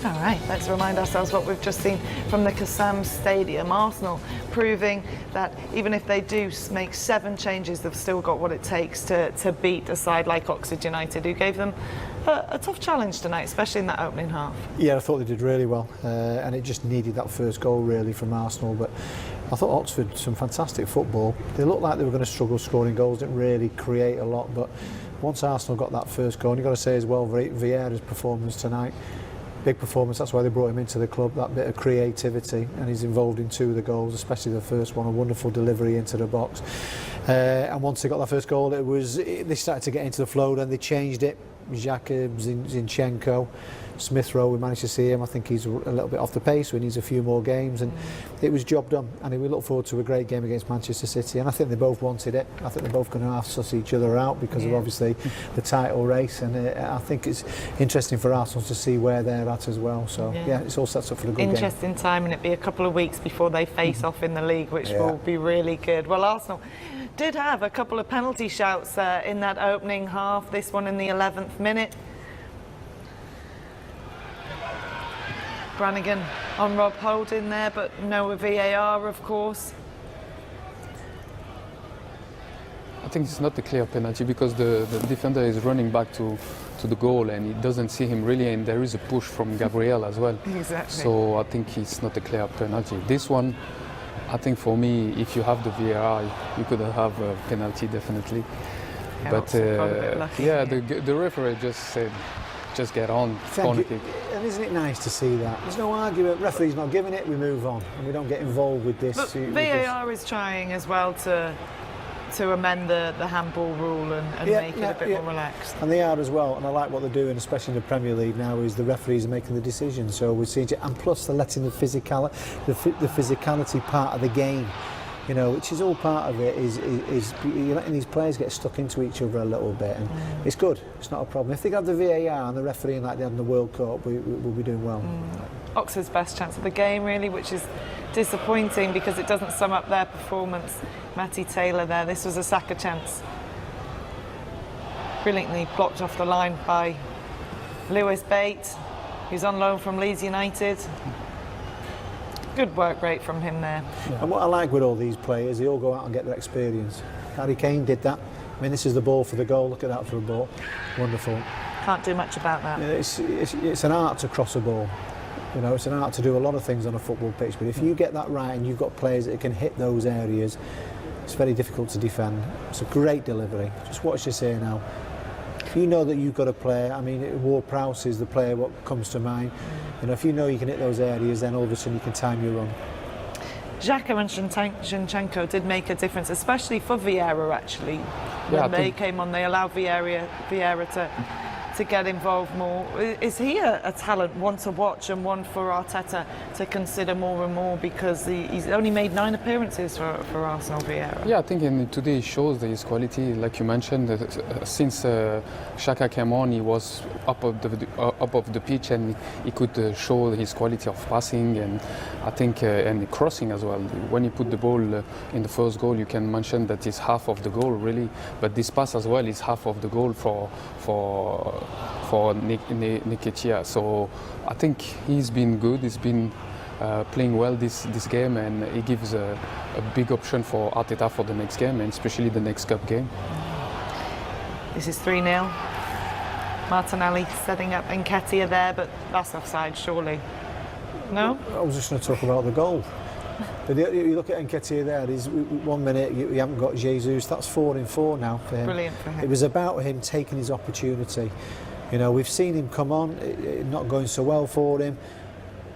All right, let's remind ourselves what we've just seen from the Kassam Stadium. Arsenal proving that even if they do make 7 changes, they've still got what it takes to beat a side like Oxford United, who gave them a tough challenge tonight, especially in that opening half. Yeah, I thought they did really well, and it just needed that first goal really from Arsenal. But I thought Oxford, some fantastic football. They looked like they were going to struggle scoring goals, didn't really create a lot, but once Arsenal got that first goal, and you've got to say as well, Vieira's performance tonight, big performance, that's why they brought him into the club, that bit of creativity, and he's involved in 2 of the goals, especially the first one, a wonderful delivery into the box. And once they got that first goal, they started to get into the flow, then they changed it. Xhaka, Zinchenko, Smith Rowe, we managed to see him. I think he's a little bit off the pace, so he needs a few more games, and it was job done. And we look forward to a great game against Manchester City, and I think they both wanted it. I think they're both going to have to suss each other out because of obviously the title race, and I think it's interesting for Arsenal to see where they're at as well. So yeah, it's all set up for a good game. Interesting time, and it'll be a couple of weeks before they face off in the league, which will be really good. Well, Arsenal did have a couple of penalty shouts in that opening half, this one in the 11th minute. Brannigan on Rob Holding there, but no VAR, of course. I think it's not a clear penalty because the defender is running back to the goal and he doesn't see him really, and there is a push from Gabriel as well. Exactly. So I think it's not a clear penalty. This one, I think for me, if you have the VAR, you could have a penalty definitely. Yeah, but yeah, the referee just said, just get on, corner kick. And isn't it nice to see that? There's no argument, referee's not giving it, we move on, and we don't get involved with this. But VAR is trying as well to amend the handball rule and make it a bit more relaxed. And they are as well, and I like what they're doing, especially in the Premier League now, is the referees are making the decision. So we're seeing it, and plus they're letting the physicality part of the game, you know, which is all part of it, is you're letting these players get stuck into each other a little bit, and it's good, it's not a problem. If they have the VAR and the refereeing like they had in the World Cup, we'll be doing well. Oxford's best chance of the game really, which is disappointing because it doesn't sum up their performance. Matty Taylor there, this was a Saka chance. Brilliantly blocked off the line by Lewis Bates, who's on loan from Leeds United. Good work rate from him there. Yeah. And what I like with all these players, they all go out and get their experience. Harry Kane did that. I mean, this is the ball for the goal. Look at that for a ball. Wonderful. Can't do much about that. It's an art to cross a ball. You know, it's an art to do a lot of things on a football pitch. But if you get that right and you've got players that can hit those areas, it's very difficult to defend. It's a great delivery. Just watch this here now. If you know that you've got a player, I mean, Ward-Prowse is the player what comes to mind. You know, if you know you can hit those areas, then all of a sudden you can time your run. Xhaka and Zinchenko did make a difference, especially for Vieira actually. When they came on, they allowed Vieira to get involved more. Is he a talent, one to watch and one for Arteta to consider more and more, because he's only made 9 appearances for Arsenal, Vieira? Yeah, I think today he shows his quality, like you mentioned. Since Xhaka came on, he was up of the pitch, and he could show his quality of passing, and I think and crossing as well. When he put the ball in the first goal, you can mention that it's half of the goal really, but this pass as well is half of the goal for Nketiah. So I think he's been good. He's been playing well this game, and he gives a big option for Arteta for the next game, and especially the next cup game. This is 3-0. Martinelli setting up Nketiah there, but that's offside surely. No? I was just going to talk about the goal. But you look at Nketiah there, 1 minute you haven't got Jesus, that's 4 in 4 now for him. Brilliant for him. It was about him taking his opportunity. You know, we've seen him come on, not going so well for him,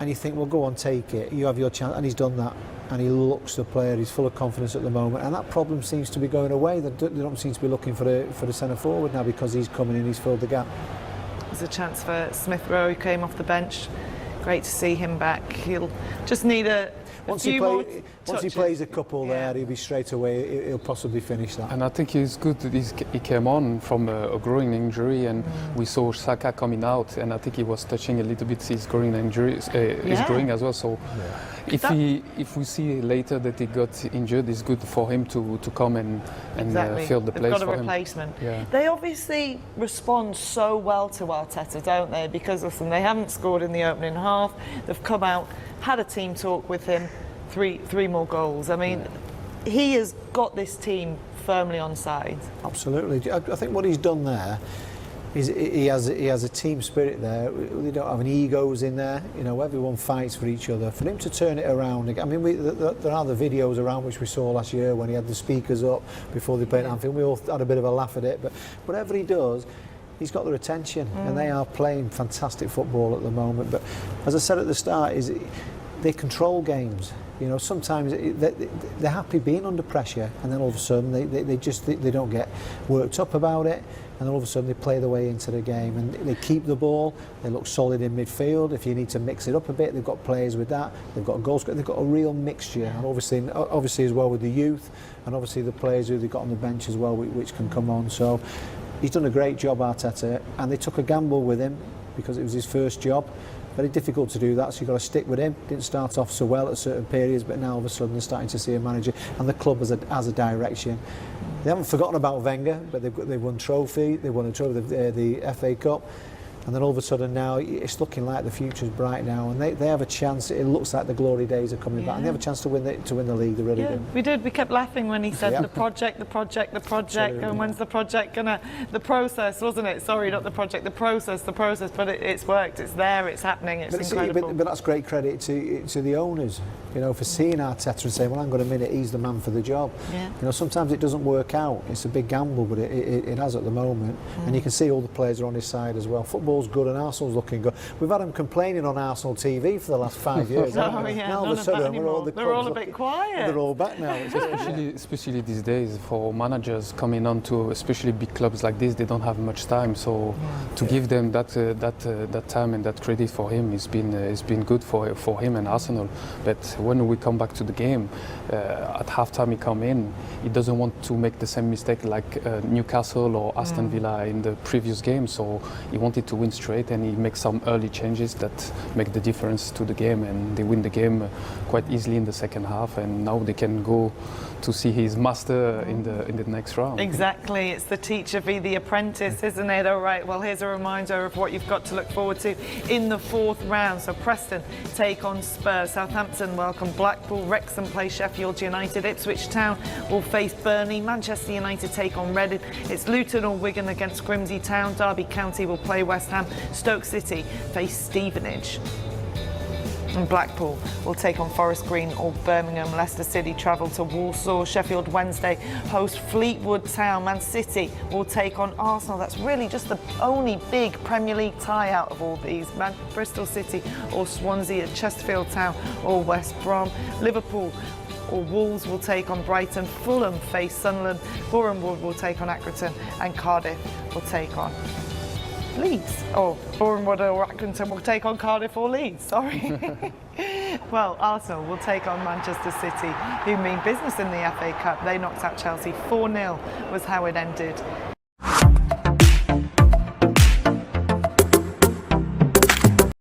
and you think, well, go on, take it, you have your chance, and he's done that. And he looks the player, he's full of confidence at the moment, and that problem seems to be going away. They don't seem to be looking for the centre forward now, because he's coming in, he's filled the gap. There's a chance for Smith Rowe, who came off the bench. Great to see him back. He'll just need a Once few more once he touches. plays a couple Yeah. there, he'll be straight away. He'll possibly finish that. And I think he's good that he came on from a groin injury, and we saw Saka coming out, and I think he was touching a little bit his groin injury, his Yeah. groin as well. So if we see later that he got injured, it's good for him to come and Exactly. fill the They've place got a for him. replacement. Yeah. They obviously respond so well to Arteta, don't they? Because listen, they haven't scored in the opening half. They've come out, had a team talk with him, three more goals. I mean, he has got this team firmly on side. Absolutely. I think what he's done there is he has a team spirit there. They don't have any egos in there. You know, everyone fights for each other. For him to turn it around, I mean, there are the videos around which we saw last year when he had the speakers up before they played Anfield. We all had a bit of a laugh at it, but whatever he does, he's got their attention, and they are playing fantastic football at the moment. But as I said at the start, they control games. You know, sometimes they're happy being under pressure, and then all of a sudden they don't get worked up about it, and then all of a sudden they play their way into the game, and they keep the ball. They look solid in midfield. If you need to mix it up a bit, they've got players with that. They've got goals. They've got a real mixture, and obviously as well with the youth, and obviously the players who they've got on the bench as well, which can come on. So he's done a great job, Arteta, and they took a gamble with him because it was his first job. Very difficult to do that, so you've got to stick with him. Didn't start off so well at certain periods, but now all of a sudden they're starting to see a manager, and the club has a direction. They haven't forgotten about Wenger, but they've won trophy. They won a trophy, the FA Cup. And then all of a sudden now it's looking like the future's bright now, and they have a chance. It looks like the glory days are coming back, and they have a chance to win the league. They really do. We did. We kept laughing when he said Yeah. the project, Absolutely. and when's the project gonna? The process, wasn't it? Sorry, not the project. The process. But it's worked. It's there. It's happening. It's incredible. But that's great credit to the owners, you know, for seeing Arteta and saying, well, hang on a minute, he's the man for the job. Yeah. You know, sometimes it doesn't work out. It's a big gamble, but it has at the moment, and you can see all the players are on his side as well. Football's good, and Arsenal's looking good. We've had them complaining on Arsenal TV for the last 5 years. haven't we? Yeah, Now all none of a sudden, that anymore. They're all a bit quiet. They're all back now. Especially these days, for managers coming on to especially big clubs like this, they don't have much time. So to give them that time and that credit for him, it's been good for him and Arsenal. But when we come back to the game, at halftime he come in, he doesn't want to make the same mistake like Newcastle or Aston Villa in the previous game. So he wanted to win straight, and he makes some early changes that make the difference to the game, and they win the game quite easily in the second half, and now they can go to see his master in the next round. Exactly, it's the teacher v the apprentice, isn't it? All right, well, here's a reminder of what you've got to look forward to in the fourth round. So Preston take on Spurs, Southampton welcome Blackpool, Wrexham play Sheffield United, Ipswich Town will face Burnley, Manchester United take on Reading, it's Luton or Wigan against Grimsby Town, Derby County will play West Ham, Stoke City face Stevenage. And Blackpool will take on Forest Green or Birmingham. Leicester City travel to Walsall. Sheffield Wednesday host Fleetwood Town. Man City will take on Arsenal. That's really just the only big Premier League tie out of all these. Bristol City or Swansea at Chesterfield Town or West Brom. Liverpool or Wolves will take on Brighton. Fulham face Sunderland. Boreham Wood will take on Accrington, and Cardiff will take on Leeds. Oh, Boreham Wood or Accrington will take on Cardiff or Leeds, sorry. Well, Arsenal will take on Manchester City, who mean business in the FA Cup. They knocked out Chelsea 4-0 was how it ended.